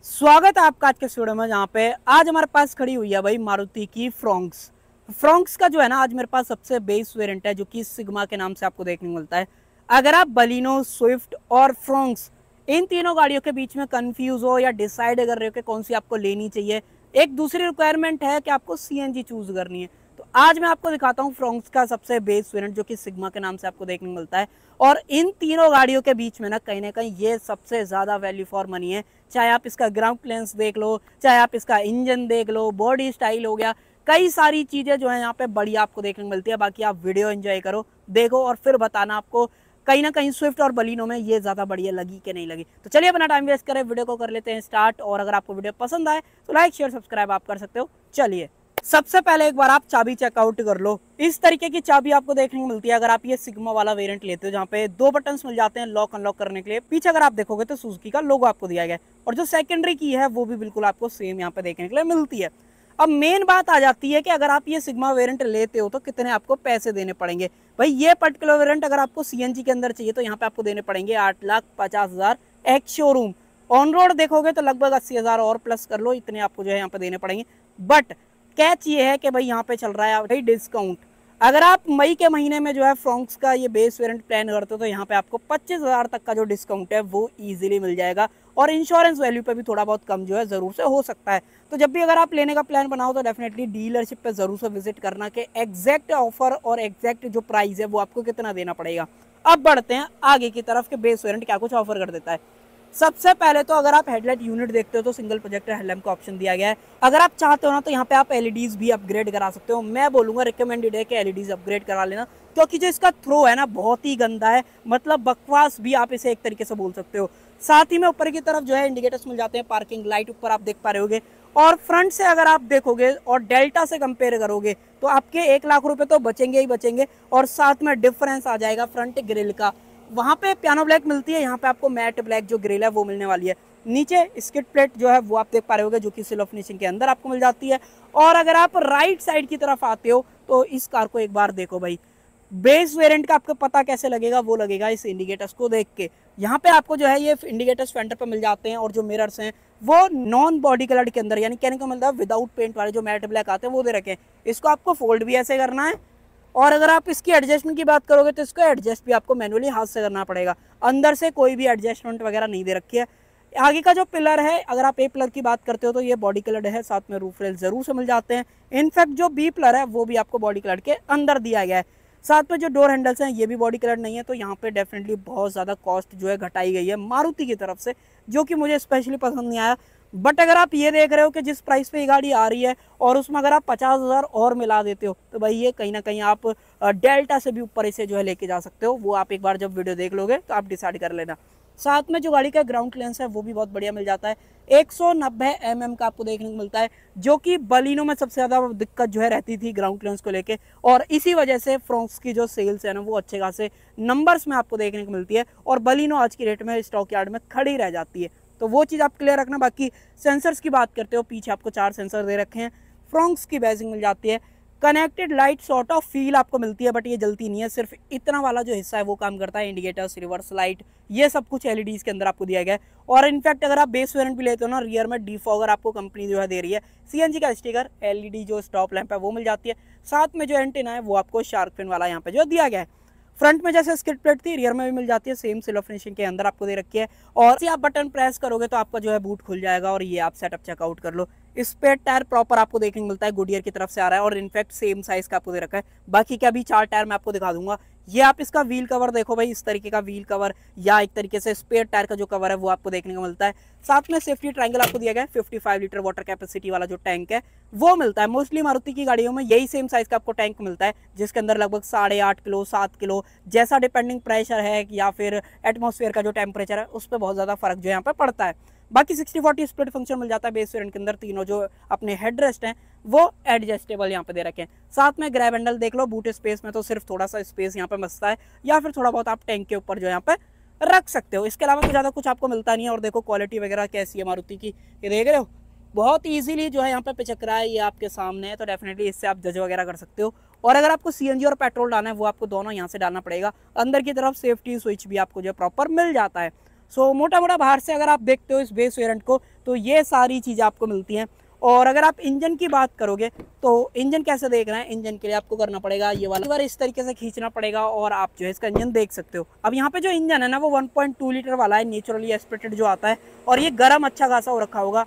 स्वागत है आपका आज के वीडियो में, जहाँ पे आज हमारे पास खड़ी हुई है भाई मारुति की फ्रोंक्स। फ्रोंक्स का जो है ना आज मेरे पास सबसे बेस वेरिएंट है जो कि सिग्मा के नाम से आपको देखने को मिलता है। अगर आप बलिनो, स्विफ्ट और फ्रोंक्स इन तीनों गाड़ियों के बीच में कंफ्यूज हो या डिसाइड कर रहे हो कि कौन सी आपको लेनी चाहिए, एक दूसरी रिक्वायरमेंट है कि आपको सीएनजी चूज करनी है, तो आज मैं आपको दिखाता हूँ फ्रोंक्स का सबसे बेस वेरिएंट जो कि सिग्मा के नाम से आपको देखने को मिलता है। और इन तीनों गाड़ियों के बीच में ना कहीं ये सबसे ज्यादा वैल्यू फॉर मनी है। चाहे आप इसका ग्राउंड क्लियरेंस देख लो, चाहे आप इसका इंजन देख लो, बॉडी स्टाइल हो गया, कई सारी चीजें जो है यहाँ पे बढ़िया आपको देखने को मिलती है। बाकी आप वीडियो एंजॉय करो, देखो और फिर बताना आपको कहीं ना कहीं स्विफ्ट और बलिनो में ये ज्यादा बढ़िया लगी कि नहीं लगी। तो चलिए अपना टाइम वेस्ट करें, वीडियो को कर लेते हैं स्टार्ट। और अगर आपको वीडियो पसंद आए तो लाइक शेयर सब्सक्राइब आप कर सकते हो। चलिए सबसे पहले एक बार आप चाबी चेकआउट कर लो। इस तरीके की चाबी आपको देखने को मिलती है अगर आप ये सिग्मा वाला वेरिएंट लेते हो, जहाँ पे दो बटन्स मिल जाते हैं लॉक अनलॉक करने के लिए। पीछे अगर आप देखोगे तो सुजुकी का लोगो आपको दिया गया है और जो सेकेंडरी की है वो भी बिल्कुल आपको सेम यहाँ पे देखने के लिए मिलती है। अब मेन बात आ जाती है कि अगर आप ये सिग्मा वेरिएंट लेते हो तो कितने आपको पैसे देने पड़ेंगे। भाई ये पर्टिकुलर वेरिएंट अगर आपको सीएनजी के अंदर चाहिए तो यहाँ पे आपको देने पड़ेंगे 8,50,000 एक्स शोरूम। ऑन रोड देखोगे तो लगभग 80,000 और प्लस कर लो, इतने आपको जो है यहाँ पे देने पड़ेंगे। बट कैच ये है कि भाई यहाँ पे चल रहा है भाई डिस्काउंट। अगर आप मई के महीने में जो है फ्रोंक्स का ये बेस वेरिएंट प्लान करते हो तो यहाँ पे आपको 25,000 तक का जो डिस्काउंट है वो इजीली मिल जाएगा। और इंश्योरेंस वैल्यू पे भी थोड़ा बहुत कम जो है जरूर से हो सकता है। तो जब भी अगर आप लेने का प्लान बनाओ तो डेफिनेटली डीलरशिप पे जरूर से विजिट करना कि एग्जैक्ट ऑफर और एग्जैक्ट जो प्राइस है वो आपको कितना देना पड़ेगा। अब बढ़ते हैं आगे की तरफ के बेस वेरिएंट क्या कुछ ऑफर कर देता है। सबसे पहले तो अगर आप हेडलाइट यूनिट देखते हो तो सिंगल प्रोजेक्टर हेडलैम्प का ऑप्शन दिया गया है। अगर आप चाहते हो ना तो यहाँ पे आप एलईडीज भी अपग्रेड करा सकते हो। मैं बोलूंगा रिकमेंडेड है कि एलईडीज अपग्रेड करा लेना, क्योंकि जो इसका थ्रो है ना बहुत ही गंदा है, मतलब बकवास भी आप इसे एक तरीके से बोल सकते हो। साथ ही में ऊपर की तरफ जो है इंडिकेटर्स मिल जाते हैं, पार्किंग लाइट ऊपर आप देख पा रहे होगे। और फ्रंट से अगर आप देखोगे और डेल्टा से कंपेयर करोगे तो आपके 1 लाख रुपए तो बचेंगे ही बचेंगे। और साथ में डिफरेंस आ जाएगा फ्रंट ग्रिल का, वहां पे पियानो ब्लैक मिलती है, यहाँ पे आपको मैट ब्लैक जो ग्रिल है वो मिलने वाली है। नीचे स्किड प्लेट जो है वो आप देख पा रहे होगे जो कि सिल्वर फिनिशिंग के अंदर आपको मिल जाती है। और अगर आप राइट साइड की तरफ आते हो तो इस कार को एक बार देखो भाई, बेस वेरिएंट का आपको पता कैसे लगेगा, वो लगेगा इस इंडिकेटर्स को देख के। यहाँ पे आपको जो है ये इंडिकेटर्स फेंडर पे मिल जाते हैं और जो मिरर्स हैं वो नॉन बॉडी कलर के अंदर, यानी कहने का मतलब विदाउट पेंट वाले जो मैट ब्लैक आते हैं वो दे रखे हैं। इसको आपको फोल्ड भी ऐसे करना है और अगर आप इसकी एडजस्टमेंट की बात करोगे तो इसको एडजस्ट भी आपको मैनुअली हाथ से करना पड़ेगा। अंदर से कोई भी एडजस्टमेंट वगैरह नहीं दे रखी है। आगे का जो पिलर है, अगर आप ए पिलर की बात करते हो तो ये बॉडी कलर है, साथ में रूफ रेल जरूर से मिल जाते हैं। इनफैक्ट जो बी पिलर है वो भी आपको बॉडी कलर के अंदर दिया गया है। साथ में जो डोर हैंडल्स हैं ये भी बॉडी कलर नहीं है, तो यहाँ पे डेफिनेटली बहुत ज़्यादा कॉस्ट जो है घटाई गई है मारुति की तरफ से, जो कि मुझे स्पेशली पसंद नहीं आया। बट अगर आप ये देख रहे हो कि जिस प्राइस पे ये गाड़ी आ रही है और उसमें अगर आप 50,000 और मिला देते हो तो भाई ये कहीं ना कहीं आप डेल्टा से भी ऊपर इसे जो है लेके जा सकते हो। वो आप एक बार जब वीडियो देख लोगे तो आप डिसाइड कर लेना। साथ में जो गाड़ी का ग्राउंड क्लियरेंस है वो भी बहुत बढ़िया मिल जाता है, 190 mm का आपको देखने को मिलता है, जो कि बलिनो में सबसे ज्यादा दिक्कत जो है रहती थी ग्राउंड क्लियरेंस को लेके। और इसी वजह से फ्रोंक्स की जो सेल्स है ना वो अच्छे खासे नंबर्स में आपको देखने को मिलती है और बलिनो आज की डेट में स्टॉक यार्ड में खड़ी रह जाती है। तो वो चीज़ आप क्लियर रखना। बाकी सेंसर्स की बात करते हो, पीछे आपको 4 सेंसर दे रखे हैं, फ्रोंक्स की बैजिंग मिल जाती है, connected light sort of feel आपको मिलती है, बट ये जलती नहीं है, सिर्फ इतना वाला जो हिस्सा है वो काम करता है। इंडिकेटर्स, रिवर्स लाइट, ये सब कुछ एलईडीज के अंदर आपको दिया गया है। और इनफैक्ट अगर आप बेस वेरिएंट भी लेते हो ना, रियर में डिफॉगर आपको कंपनी जो है दे रही है, सीएनजी का स्टिकर, एलईडी जो स्टॉप लैंप है वो मिल जाती है। साथ में जो एंटीना है वो आपको शार्क फिन वाला यहाँ पे जो दिया गया है। फ्रंट में जैसे स्किड प्लेट थी, रियर में भी मिल जाती है, सेम सिल्वर फिनिशिंग के अंदर आपको दे रखी है। और आप बटन प्रेस करोगे तो आपका जो है बूट खुल जाएगा और ये आप सेटअप चेकआउट कर लो। स्पेयर टायर प्रॉपर आपको देखने को मिलता है, गुडियर की तरफ से आ रहा है और इनफैक्ट सेम साइज का आपको दे रखा है। बाकी क्या भी 4 टायर मैं आपको दिखा दूंगा। ये आप इसका व्हील कवर देखो भाई, इस तरीके का व्हील कवर या एक तरीके से स्पेयर टायर का जो कवर है वो आपको देखने को मिलता है। साथ में सेफ्टी ट्रायंगल आपको दिया गया है, 55 लीटर वाटर कैपेसिटी वाला जो टैंक है वो मिलता है। मोस्टली मारुति की गाड़ियों में यही सेम साइज का आपको टैंक मिलता है, जिसके अंदर लगभग 8.5 किलो 7 किलो जैसा डिपेंडिंग प्रेशर है या फिर एटमॉस्फेयर का जो टेम्परेचर है उस पर बहुत ज्यादा फर्क जो यहाँ पे पड़ता है। बाकी 60-40 स्प्लिट फंक्शन मिल जाता है बेस वेरिएंट के अंदर। तीनों जो अपने हेड रेस्ट हैं वो एडजस्टेबल यहाँ पे दे रखे हैं। साथ में ग्रैब हैंडल देख लो, बूट स्पेस में तो सिर्फ थोड़ा सा स्पेस यहाँ पे बचता है, या फिर थोड़ा बहुत आप टैंक के ऊपर जो यहाँ पे रख सकते हो। इसके अलावा तो ज़्यादा कुछ आपको मिलता नहीं है। और देखो क्वालिटी वगैरह कैसी है मारुति की, ये देख रहे हो, बहुत ईजिली जो है यहाँ पे पिचक रहा है, ये आपके सामने है, तो डेफिनेटली इससे आप जज वगैरह कर सकते हो। और अगर आपको सीएनजी और पेट्रोल डालना है वो आपको दोनों यहाँ से डालना पड़ेगा। अंदर की तरफ सेफ्टी स्विच भी आपको जो है प्रॉपर मिल जाता है। सो मोटा मोटा बाहर से अगर आप देखते हो इस बेस वेरिएंट को तो ये सारी चीज़ें आपको मिलती हैं। और अगर आप इंजन की बात करोगे तो इंजन कैसे देख रहे हैं, इंजन के लिए आपको करना पड़ेगा ये वाला बार इस तरीके से खींचना पड़ेगा और आप जो है इसका इंजन देख सकते हो। अब यहाँ पे जो इंजन है ना वो 1.2 लीटर वाला है, नेचुरली एस्पिरेटेड जो आता है, और ये गर्म अच्छा खासा हो रखा होगा।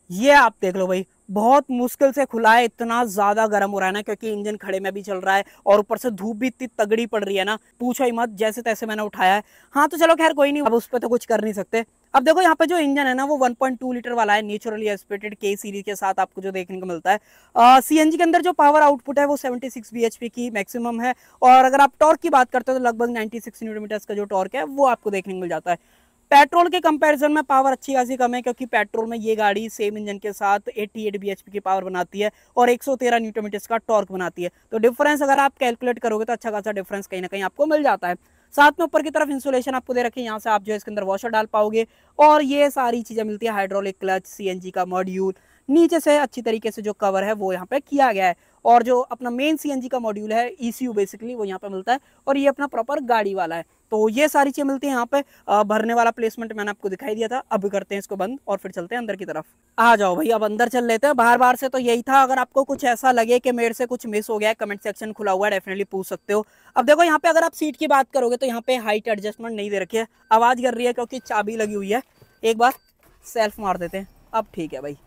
ये आप देख लो भाई, बहुत मुश्किल से खुला है, इतना ज्यादा गर्म हो रहा है ना, क्योंकि इंजन खड़े में भी चल रहा है और ऊपर से धूप भी इतनी तगड़ी पड़ रही है ना, पूछो ही मत, जैसे तैसे मैंने उठाया है। हाँ तो चलो खैर कोई नहीं, अब उस पर तो कुछ कर नहीं सकते। अब देखो यहाँ पे जो इंजन है ना वो 1.2 लीटर वाला है, नेचुरली एस्पिरेटेड के सीरीज के साथ आपको जो देखने को मिलता है। सीएनजी के अंदर जो पावर आउटपुट है वो 76 bhp की मैक्सिमम है, और अगर आप टॉर्क की बात करते हो तो लगभग 96 न्यूटन का जो टॉर्क है वो आपको देखने को मिल जाता है। पेट्रोल के कंपैरिजन में पावर अच्छी खासी कम है, क्योंकि पेट्रोल में ये गाड़ी सेम इंजन के साथ 88 bhp की पावर बनाती है और 113 न्यूटन मीटर्स का टॉर्क बनाती है। तो डिफरेंस अगर आप कैलकुलेट करोगे तो अच्छा खासा डिफरेंस कहीं ना कहीं आपको मिल जाता है। साथ में ऊपर की तरफ इंसुलेशन आपको दे रखी है, यहाँ से आप जो है इसके अंदर वॉशर डाल पाओगे, और ये सारी चीजें मिलती है, हाइड्रोलिक क्लच, सीएनजी का मॉड्यूल, नीचे से अच्छी तरीके से जो कवर है वो यहाँ पे किया गया है, और जो अपना मेन सीएनजी का मॉड्यूल है ईसीयू बेसिकली वो यहाँ पे मिलता है, और ये अपना प्रॉपर गाड़ी वाला है। तो ये सारी चीजें मिलती है यहाँ पे। भरने वाला प्लेसमेंट मैंने आपको दिखाई दिया था। अब करते हैं इसको बंद और फिर चलते हैं अंदर की तरफ। आ जाओ भाई, अब अंदर चल लेते हैं। बाहर बाहर से तो यही था, अगर आपको कुछ ऐसा लगे कि मेरे से कुछ मिस हो गया है, कमेंट सेक्शन खुला हुआ है, डेफिनेटली पूछ सकते हो। अब देखो यहाँ पे अगर आप सीट की बात करोगे तो यहाँ पे हाइट एडजस्टमेंट नहीं दे रखी है, आवाज कर रही है क्योंकि चाबी लगी हुई है। एक बार सेल्फ मार देते हैं, अब ठीक है भाई।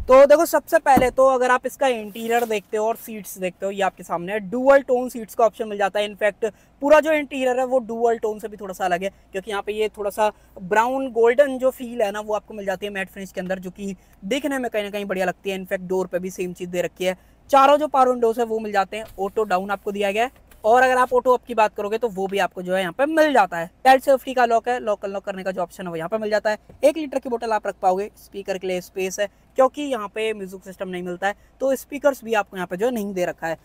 तो देखो सबसे पहले तो अगर आप इसका इंटीरियर देखते हो और सीट्स देखते हो, ये आपके सामने है। डुअल टोन सीट्स का ऑप्शन मिल जाता है। इनफैक्ट पूरा जो इंटीरियर है वो डुअल टोन से भी थोड़ा सा अलग है, क्योंकि यहाँ पे ये थोड़ा सा ब्राउन गोल्डन जो फील है ना वो आपको मिल जाती है मैट फिनिश के अंदर, जो कि दिखने में कहीं ना कहीं बढ़िया लगती है। इनफैक्ट डोर पे भी सेम चीज दे रखी है। चारों जो पावर विंडोज है वो मिल जाते हैं। ऑटो डाउन आपको दिया गया है, और अगर आप ऑटो अप की बात करोगे तो वो भी आपको जो है यहाँ पे मिल जाता है। चाइल्ड सेफ्टी का लॉक है, लॉक अनलॉक करने का जो ऑप्शन है वो यहाँ पे मिल जाता है। 1 लीटर की बोतल आप रख पाओगे। स्पीकर के लिए स्पेस है, क्योंकि यहाँ पे म्यूजिक सिस्टम नहीं मिलता है तो स्पीकर्स भी आपको यहाँ पे जो नहीं दे रखा है।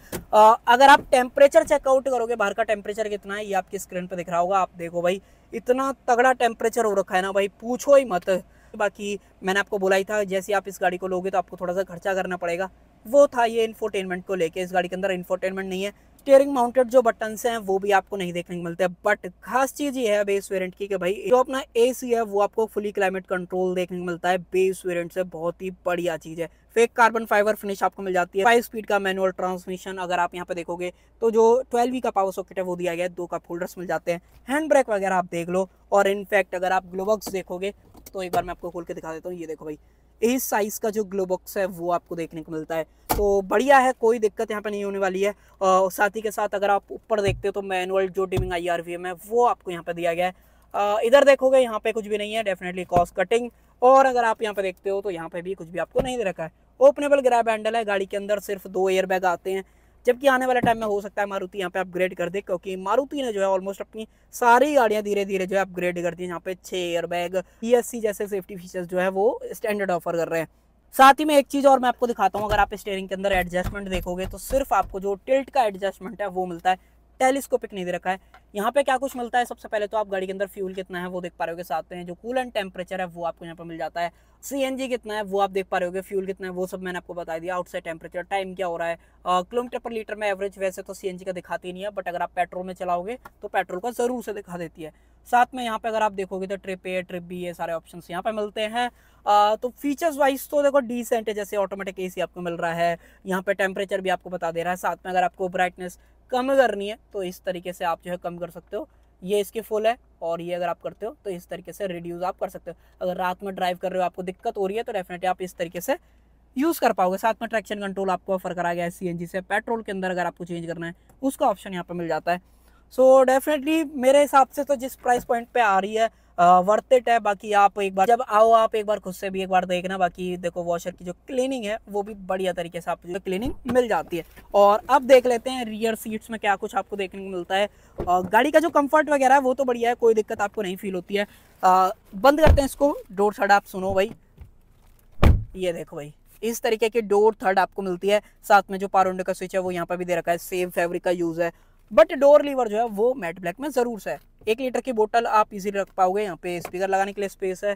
अगर आप टेम्परेचर चेकआउट करोगे, बाहर का टेम्परेचर कितना है ये आपकी स्क्रीन पे दिख रहा होगा। आप देखो भाई, इतना तगड़ा टेम्परेचर हो रखा है ना भाई, पूछो ही मत। बाकी मैंने आपको बोला ही था, जैसे आप इस गाड़ी को लोगे तो आपको थोड़ा सा खर्चा करना पड़ेगा, वो था ये इंफोटेनमेंट को लेके। इस गाड़ी के अंदर इंफोटेनमेंट नहीं है। स्टीयरिंग माउंटेड जो बटन्स हैं वो भी आपको नहीं देखने को मिलते हैं। बट खास चीज ये है बेस वेरिएंट की कि भाई जो अपना एसी है वो आपको फुली क्लाइमेट कंट्रोल देखने को मिलता है बेस वेरिएंट से, बहुत ही बढ़िया चीज है। फेक कार्बन फाइबर फिनिश आपको मिल जाती है। 5 स्पीड का मैनुअल ट्रांसमिशन, अगर आप यहाँ पे देखोगे तो जो 12V का पावर सॉकेट है वो दिया गया है। 2 कप होल्डर्स मिल जाते हैं। हैंड ब्रेक वगैरह आप देख लो, और इनफैक्ट अगर आप ग्लोबॉक्स देखोगे तो एक बार मैं आपको खोल के दिखा देता हूँ। ये देखो भाई, इस साइज का जो ग्लोबॉक्स है वो आपको देखने को मिलता है, तो बढ़िया है, कोई दिक्कत यहाँ पे नहीं होने वाली है। साथ ही के साथ अगर आप ऊपर देखते हो तो मैनुअल जो डिमिंग IRVM है वो आपको यहाँ पे दिया गया है। इधर देखोगे यहाँ पे कुछ भी नहीं है, डेफिनेटली कॉस्ट कटिंग। और अगर आप यहाँ पे देखते हो तो यहाँ पे भी कुछ भी आपको नहीं दे रखा है। ओपनेबल ग्रैब हैंडल है। गाड़ी के अंदर सिर्फ 2 एयर बैग आते हैं, जबकि आने वाले टाइम में हो सकता है मारुति यहाँ पे अपग्रेड कर दे, क्योंकि मारुति ने जो है ऑलमोस्ट अपनी सारी गाड़ियां धीरे धीरे जो है अपग्रेड कर दी है। यहाँ पे 6 एयर बैग, ESC जैसे सेफ्टी फीचर्स जो है वो स्टैंडर्ड ऑफर कर रहे हैं। साथ ही में एक चीज और मैं आपको दिखाता हूँ, अगर आप स्टीयरिंग के अंदर एडजस्टमेंट देखोगे तो सिर्फ आपको जो टिल्ट का एडजस्टमेंट है वो मिलता है, टेलीस्कोपिक नहीं दे रखा है। यहाँ पे क्या कुछ मिलता है, सबसे पहले तो आप गाड़ी के अंदर फ्यूल कितना है वो देख पा रहे हो, साथ में जो कूलेंट टेम्परेचर है वो आपको यहाँ पे मिल जाता है। CNG कितना है वो आप देख पा रहे हो, फ्यूल कितना है वो सब मैंने आपको बता दिया। आउटसाइड टेम्परेचर, टाइम क्या हो रहा है, किलोमीटर पर लीटर में एवरेज वैसे तो CNG का दिखाती नहीं है, बट अगर आप पेट्रोल में चलाओगे तो पेट्रोल का जरूर से दिखा देती है। साथ में यहाँ पे अगर आप देखोगे तो ट्रिप A, ट्रिप B, ये सारे ऑप्शन यहाँ पे मिलते हैं। तो फीचर्स वाइज तो देखो डिसेंट है, जैसे ऑटोमेटिक AC आपको मिल रहा है, यहाँ पे टेम्परेचर भी आपको बता दे रहा है। साथ में अगर आपको ब्राइटनेस कम करनी है तो इस तरीके से आप जो है कम कर सकते हो, ये इसकी फुल है, और ये अगर आप करते हो तो इस तरीके से रिड्यूस आप कर सकते हो। अगर रात में ड्राइव कर रहे हो आपको दिक्कत हो रही है तो डेफिनेटली आप इस तरीके से यूज कर पाओगे। साथ में ट्रैक्शन कंट्रोल आपको ऑफर करा गया है CNG से। पेट्रोल के अंदर अगर आपको चेंज करना है उसका ऑप्शन यहाँ पे मिल जाता है। सो डेफिनेटली मेरे हिसाब से तो जिस प्राइस पॉइंट पे आ रही है वर्थ इट है। बाकी आप एक बार जब आओ आप एक बार खुद से भी एक बार देखना। बाकी देखो वॉशर की जो क्लीनिंग है वो भी बढ़िया तरीके से आपको क्लीनिंग मिल जाती है। और अब देख लेते हैं रियर सीट्स में क्या कुछ आपको देखने को मिलता है। गाड़ी का जो कंफर्ट वगैरह है वो तो बढ़िया है, कोई दिक्कत आपको नहीं फील होती है। बंद करते हैं इसको। डोर थर्ड आप सुनो भाई, ये देखो भाई इस तरीके की डोर थर्ड आपको मिलती है। साथ में जो पावर विंडो का स्विच है वो यहाँ पर भी दे रखा है, सेम फैब्रिक का यूज है, बट डोर लीवर जो है वो मैट ब्लैक में जरूर से है। 1 लीटर की बोतल आप इजीली रख पाओगे। यहाँ पे स्पीकर लगाने के लिए स्पेस है।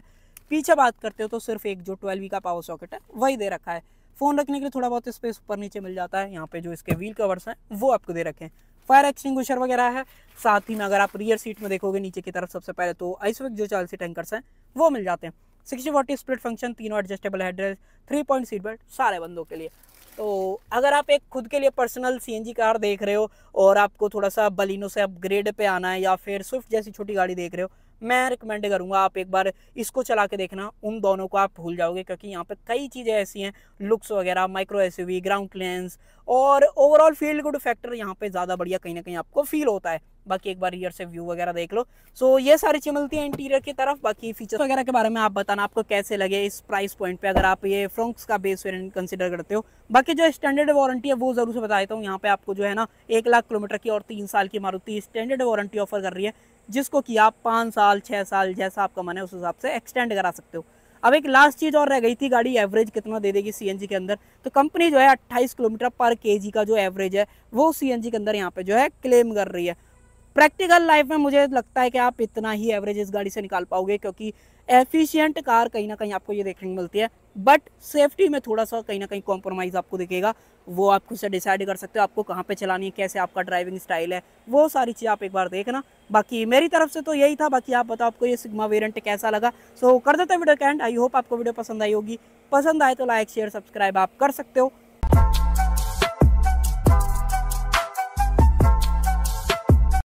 पीछे बात करते हो तो सिर्फ एक जो 12V का पावर सॉकेट है वही दे रखा है। फोन रखने के लिए थोड़ा बहुत स्पेस ऊपर नीचे मिल जाता है। यहाँ पे जो इसके व्हील कवर्स हैं वो आपको दे रखे हैं। फायर एक्सटिंग्विशर वगैरह है। साथ ही में अगर आप रियर सीट में देखोगे नीचे की तरफ सबसे पहले तो आइसविक जो 40 टैंकर्स हैं वो मिल जाते हैं। 60-40 स्प्लिट फंक्शन, तीनों adjustable headrest, 3 point seat belt सारे बंदों के लिए। तो अगर आप एक खुद के लिए पर्सनल सीएनजी कार देख रहे हो और आपको थोड़ा सा बलिनो से अपग्रेड पे आना है या फिर स्विफ्ट जैसी छोटी गाड़ी देख रहे हो, मैं रिकमेंड करूंगा आप एक बार इसको चला के देखना। उन दोनों को आप भूल जाओगे क्योंकि यहाँ पे कई चीज़ें ऐसी हैं, लुक्स वगैरह, माइक्रो एसयूवी, ग्राउंड क्लियरेंस और ओवरऑल फील गुड फैक्टर यहाँ पे ज़्यादा बढ़िया कहीं ना कहीं आपको फील होता है। बाकी एक बार रियर से व्यू वगैरह देख लो। सो ये सारी चीज़ मिलती है इंटीरियर की तरफ। बाकी फीचर्स वगैरह के बारे में आप बताना आपको कैसे लगे इस प्राइस पॉइंट पे, अगर आप ये फ्रोंक्स का बेस वेरिएंट कंसिडर करते हो। बाकी जो स्टैंडर्ड वारंटी है वो जरूर से बता देता हूँ। यहाँ पे आपको जो है ना 1 लाख किलोमीटर की और 3 साल की मारुति स्टैंडर्ड वारंटी ऑफर कर रही है, जिसको कि आप 5 साल 6 साल जैसा आपका मन है उस हिसाब से एक्सटेंड करा सकते हो। अब एक लास्ट चीज और रह गई थी, गाड़ी एवरेज कितना दे देगी सीएनजी के अंदर। तो कंपनी जो है 28 किलोमीटर पर केजी का जो एवरेज है वो सीएनजी के अंदर यहाँ पे जो है क्लेम कर रही है। प्रैक्टिकल लाइफ में मुझे लगता है कि आप इतना ही एवरेज इस गाड़ी से निकाल पाओगे, क्योंकि एफिशिएंट कार कहीं ना कहीं आपको ये देखने को मिलती है, बट सेफ्टी में थोड़ा सा कहीं ना कहीं कॉम्प्रोमाइज़ आपको दिखेगा। वो आप खुद से डिसाइड कर सकते हो आपको कहाँ पे चलानी है, कैसे आपका ड्राइविंग स्टाइल है, वो सारी चीज़ आप एक बार देखना। बाकी मेरी तरफ से तो यही था। बाकी आप बताओ आपको ये सिग्मा वेरिएंट कैसा लगा। सो कर देते वीडियो का एंड। आई होप आपको वीडियो पसंद आई होगी। पसंद आए तो लाइक शेयर सब्सक्राइब आप कर सकते हो।